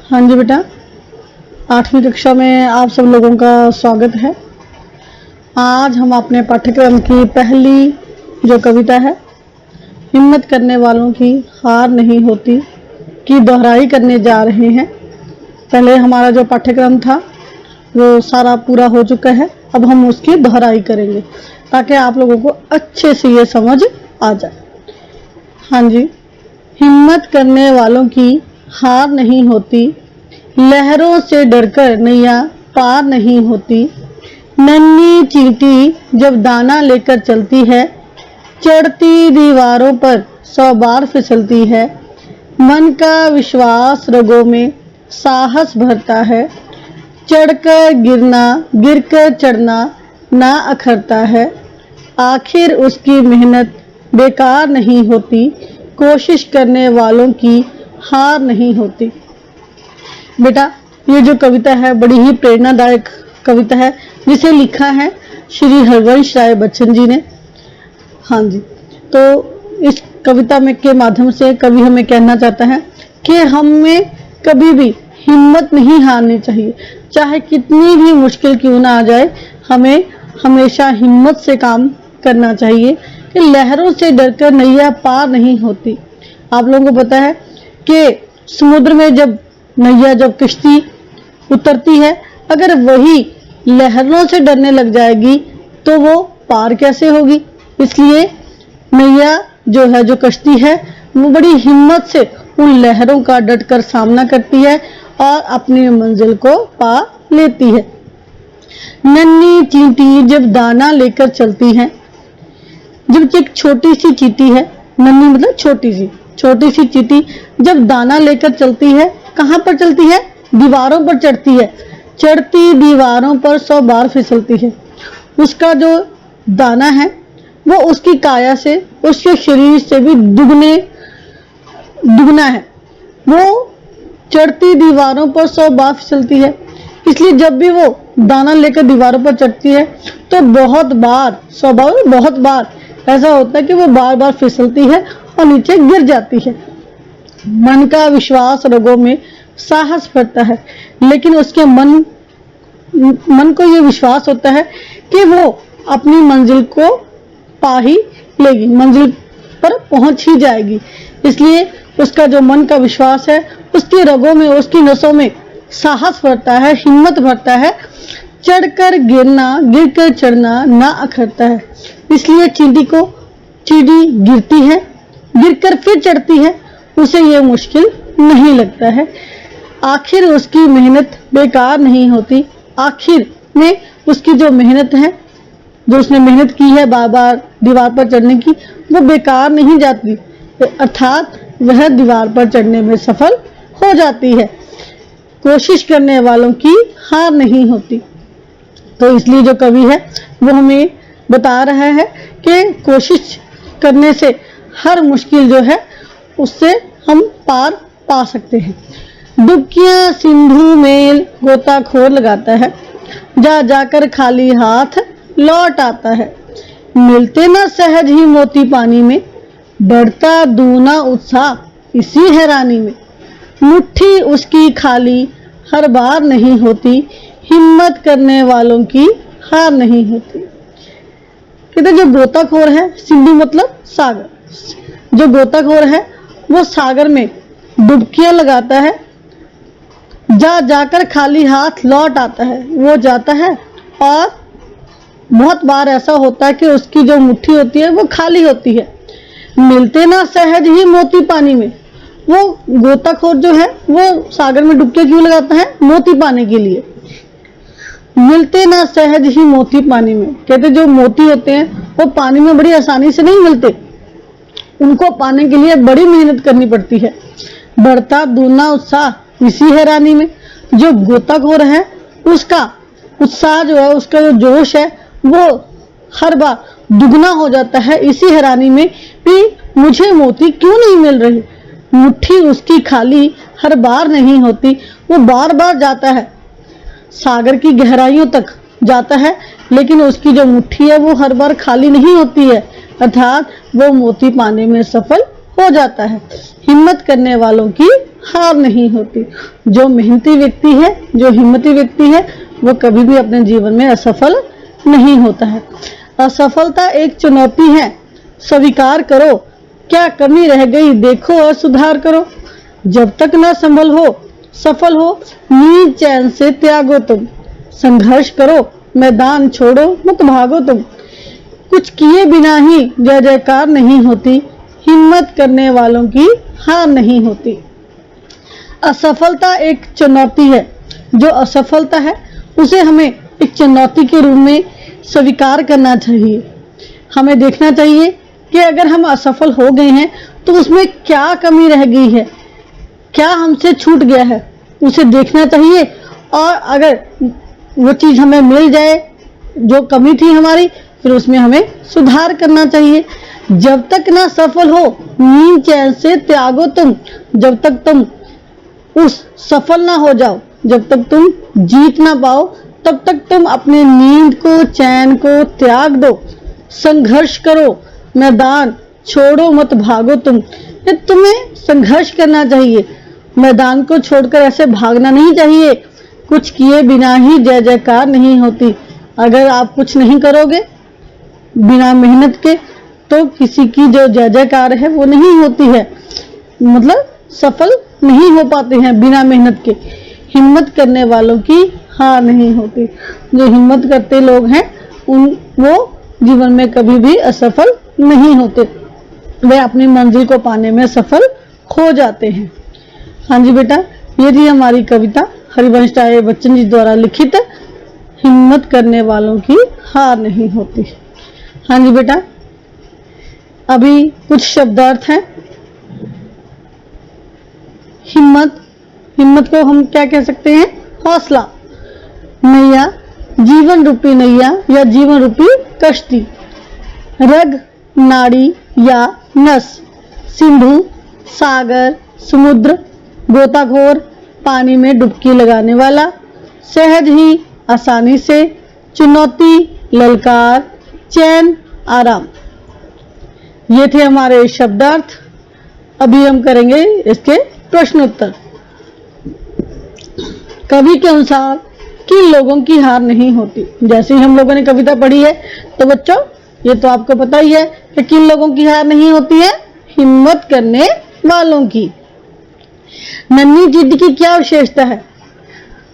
हाँ जी बेटा, 8वीं कक्षा में आप सब लोगों का स्वागत है। आज हम अपने पाठ्यक्रम की पहली जो कविता है, हिम्मत करने वालों की हार नहीं होती, की दोहराई करने जा रहे हैं। पहले हमारा जो पाठ्यक्रम था वो सारा पूरा हो चुका है। अब हम उसकी दोहराई करेंगे ताकि आप लोगों को अच्छे से ये समझ आ जाए। हाँ जी, हिम्मत करने वालों की हार नहीं होती, लहरों से डरकर नैया पार नहीं होती। नन्ही चींटी जब दाना लेकर चलती है, चढ़ती दीवारों पर 100 बार फिसलती है। मन का विश्वास रगों में साहस भरता है, चढ़कर गिरना गिरकर चढ़ना ना अखरता है। आखिर उसकी मेहनत बेकार नहीं होती, कोशिश करने वालों की हार नहीं होती। बेटा, ये जो कविता है बड़ी ही प्रेरणादायक कविता है, जिसे लिखा है श्री हरवंश राय बच्चन जी ने। हाँ जी, तो इस कविता में के माध्यम से कवि हमें कहना चाहता है कि हमें कभी भी हिम्मत नहीं हारनी चाहिए। चाहे कितनी भी मुश्किल क्यों ना आ जाए, हमें हमेशा हिम्मत से काम करना चाहिए कि लहरों से डरकर नैया पार नहीं होती। आप लोगों को पता है कि समुद्र में जब नैया जब किश्ती उतरती है, अगर वही लहरों से डरने लग जाएगी तो वो पार कैसे होगी। इसलिए नैया जो है, जो कश्ती है, वो बड़ी हिम्मत से उन लहरों का डटकर सामना करती है और अपनी मंजिल को पा लेती है। नन्ही चींटी जब दाना लेकर चलती है, जब एक छोटी सी चींटी है, नन्ही मतलब छोटी सी चींटी जब दाना लेकर चलती है, कहाँ पर चलती है? दीवारों पर चढ़ती है। चढ़ती दीवारों पर 100 बार फिसलती है। उसका जो दाना है वो उसकी काया से, उसके शरीर से भी दुगना है। वो चढ़ती दीवारों पर 100 बार फिसलती है। इसलिए जब भी वो दाना लेकर दीवारों पर चढ़ती है तो बहुत बार ऐसा होता है कि वो बार बार फिसलती है और नीचे गिर जाती है। मन का विश्वास रगों में साहस भरता है, लेकिन उसके मन को ये विश्वास होता है कि वो अपनी मंजिल को पा ही लेगी, मंजिल पर पहुंच ही जाएगी। इसलिए उसका जो मन का विश्वास है, उसकी रगों में, उसकी नसों में साहस भरता है, हिम्मत भरता है। चढ़कर गिरना गिरकर चढ़ना ना अखरता है। इसलिए चींटी गिरती है, गिरकर फिर चढ़ती है, उसे ये मुश्किल नहीं लगता है। आखिर उसकी मेहनत बेकार नहीं होती। आखिर में उसकी जो मेहनत है, जो उसने मेहनत की है बार बार दीवार पर चढ़ने की, वो बेकार नहीं जाती, अर्थात वह दीवार पर चढ़ने में सफल हो जाती है। कोशिश करने वालों की हार नहीं होती। तो इसलिए जो कवि है वो हमें बता रहा है कि कोशिश करने से हर मुश्किल जो है उससे हम पार पा सकते हैं। डुबकियां सिंधु में गोताखोर लगाता है, जा जाकर खाली हाथ लौट आता है। मिलते ना सहज ही मोती पानी में, बढ़ता दूना उत्साह इसी हैरानी में। मुट्ठी उसकी खाली हर बार नहीं होती, हिम्मत करने वालों की हार नहीं होती। कहते जो गोताखोर है, सिंधु मतलब सागर, जो गोताखोर है वो सागर में डुबकियां लगाता है, जा जाकर खाली हाथ लौट आता है। वो जाता है और बहुत बार ऐसा होता है कि उसकी जो मुट्ठी होती है वो खाली होती है। मिलते ना सहज ही मोती पानी में, वो गोताखोर जो है वो सागर में डुबकियां क्यों लगाता है? मोती पाने के लिए। मिलते ना सहज ही मोती पानी में, कहते जो मोती होते हैं वो पानी में बड़ी आसानी से नहीं मिलते, उनको पाने के लिए बड़ी मेहनत करनी पड़ती है। बढ़ता दूना उत्साह इसी हैरानी में। जो गोताखोर है उसका उत्साह जो है, उसका जो जोश है, वो हर बार दुगना हो जाता है इसी हैरानी में कि मुझे मोती क्यों नहीं मिल रहे। मुट्ठी उसकी खाली हर बार नहीं होती। वो बार बार जाता है, सागर की गहराइयों तक जाता है, लेकिन उसकी जो मुट्ठी है वो हर बार खाली नहीं होती है, अर्थात वो मोती पाने में सफल हो जाता है। हिम्मत करने वालों की हार नहीं होती। जो मेहनती व्यक्ति है, जो हिम्मती व्यक्ति है, वो कभी भी अपने जीवन में असफल नहीं होता है। असफलता एक चुनौती है, स्वीकार करो। क्या कमी रह गई देखो और सुधार करो। जब तक न संभल हो सफल हो, नींद चैन से त्यागो तुम। संघर्ष करो, मैदान छोड़ो, मत भागो तुम। कुछ किए बिना ही जय जयकार नहीं होती, हिम्मत करने वालों की हार नहीं होती। असफलता एक चुनौती है। जो असफलता है उसे हमें एक चुनौती के रूप में स्वीकार करना चाहिए। हमें देखना चाहिए कि अगर हम असफल हो गए हैं तो उसमें क्या कमी रह गई है, क्या हमसे छूट गया है, उसे देखना चाहिए। और अगर वो चीज हमें मिल जाए जो कमी थी हमारी, फिर उसमें हमें सुधार करना चाहिए। जब तक ना सफल हो, नींद चैन से त्यागो तुम। जब तक तुम उस सफल ना हो जाओ, जब तक तुम जीत ना पाओ, तब तक तुम अपने नींद को, चैन को त्याग दो। संघर्ष करो, मैदान छोड़ो, मत भागो तुम। ये तुम्हें संघर्ष करना चाहिए, मैदान को छोड़कर ऐसे भागना नहीं चाहिए। कुछ किए बिना ही जय जयकार नहीं होती। अगर आप कुछ नहीं करोगे बिना मेहनत के, तो किसी की जो जय जयकार है वो नहीं होती है, मतलब सफल नहीं हो पाते हैं बिना मेहनत के। हिम्मत करने वालों की हार नहीं होती। जो हिम्मत करते लोग हैं वो जीवन में कभी भी असफल नहीं होते, वे अपनी मंजिल को पाने में सफल हो जाते हैं। हाँ जी बेटा, ये थी हमारी कविता हरिवंश राय बच्चन जी द्वारा लिखित, हिम्मत करने वालों की हार नहीं होती। हाँ जी बेटा, अभी कुछ शब्दार्थ हैं। हिम्मत, हिम्मत को हम क्या कह सकते हैं? हौसला। नैया, जीवन रूपी नैया या जीवन रूपी कश्ती। रग, नाड़ी या नस। सिंधु, सागर, समुद्र। गोताखोर, पानी में डुबकी लगाने वाला। सहज ही, आसानी से। चुनौती, ललकार। चैन, आराम। ये थे हमारे शब्दार्थ। अभी हम करेंगे इसके प्रश्न उत्तर। कवि के अनुसार किन लोगों की हार नहीं होती? जैसे ही हम लोगों ने कविता पढ़ी है तो बच्चों ये तो आपको पता ही है कि किन लोगों की हार नहीं होती है? हिम्मत करने वालों की। नन्ही चींटी की क्या विशेषता है?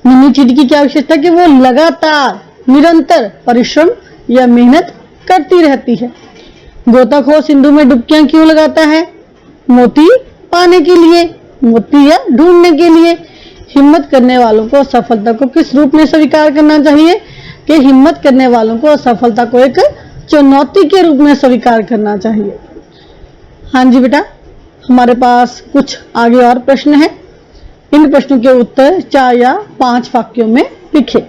नन्ही चींटी की क्या विशेषता है कि वो लगातार निरंतर परिश्रम या मेहनत करती रहती है। गोताखोर सिंधु में डुबकियां क्यों लगाता है? मोती पाने के लिए, मोती या ढूंढने के लिए। हिम्मत करने वालों को असफलता को किस रूप में स्वीकार करना चाहिए? कि हिम्मत करने वालों को असफलता को एक चुनौती के रूप में स्वीकार करना चाहिए। हाँ जी बेटा, हमारे पास कुछ आगे और प्रश्न हैं। इन प्रश्नों के उत्तर 4 या 5 वाक्यों में लिखे।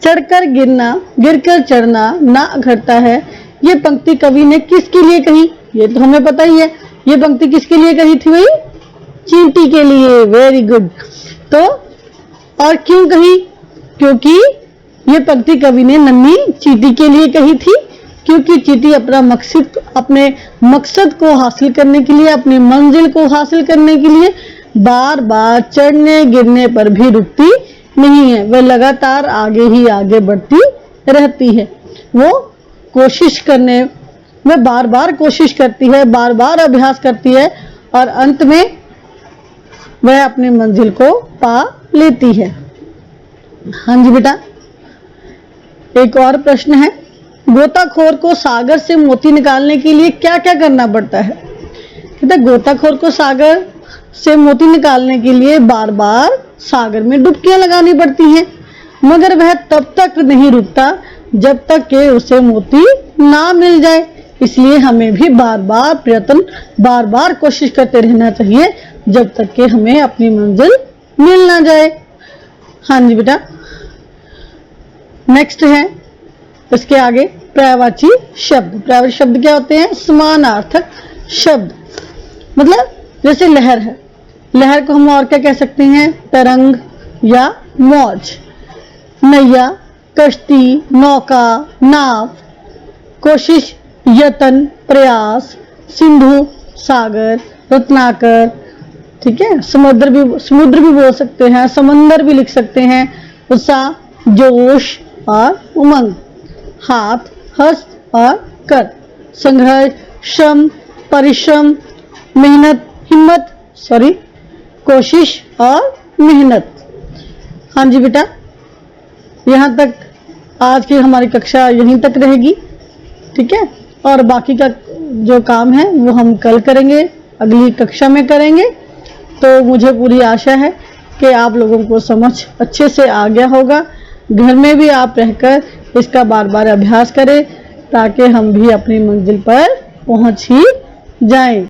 चढ़कर गिरना, गिरकर चढ़ना ना घटता है। ये पंक्ति कवि ने किसके लिए कही? ये तो हमें पता ही है। ये पंक्ति किसके लिए कही थी भाई? चींटी के लिए। Very good. तो और क्यों कही? क्योंकि ये पंक्ति कवि ने नन्ही चींटी के लिए कही थी, क्योंकि चींटी अपने मकसद को हासिल करने के लिए, अपनी मंजिल को हासिल करने के लिए बार बार चढ़ने गिरने पर भी रुकती नहीं है। वह लगातार आगे ही आगे बढ़ती रहती है। वो कोशिश करने में बार बार कोशिश करती है, बार बार अभ्यास करती है और अंत में वह अपनी मंजिल को पा लेती है। हाँ जी बेटा, एक और प्रश्न है। गोताखोर को सागर से मोती निकालने के लिए क्या क्या करना पड़ता है? कहते गोताखोर को सागर से मोती निकालने के लिए बार बार सागर में डुबकियां लगानी पड़ती हैं, मगर वह तब तक नहीं रुकता जब तक कि उसे मोती ना मिल जाए। इसलिए हमें भी बार बार प्रयत्न, बार बार कोशिश करते रहना चाहिए जब तक कि हमें अपनी मंजिल मिल ना जाए। हाँ जी बेटा, नेक्स्ट है इसके आगे पर्यायवाची शब्द। पर्यायवाची शब्द क्या होते हैं? समानार्थक शब्द। मतलब जैसे लहर है, लहर को हम और क्या कह सकते हैं? तरंग या मौज। नैया, कश्ती, नौका, नाव। कोशिश, यत्न, प्रयास। सिंधु, सागर, रत्नाकर, ठीक है। समुद्र भी बोल सकते हैं, समंदर भी लिख सकते हैं। उत्साह, जोश और उमंग। हाथ, हस्त और कर। संघर्ष, श्रम, परिश्रम, मेहनत, हिम्मत, कोशिश और मेहनत। हाँ जी बेटा, यहाँ तक आज की हमारी कक्षा यहीं तक रहेगी, ठीक है। और बाकी का जो काम है वो हम कल करेंगे, अगली कक्षा में करेंगे। तो मुझे पूरी आशा है कि आप लोगों को समझ अच्छे से आ गया होगा। घर में भी आप रहकर इसका बार बार अभ्यास करें ताकि हम भी अपनी मंजिल पर पहुंच ही जाएं।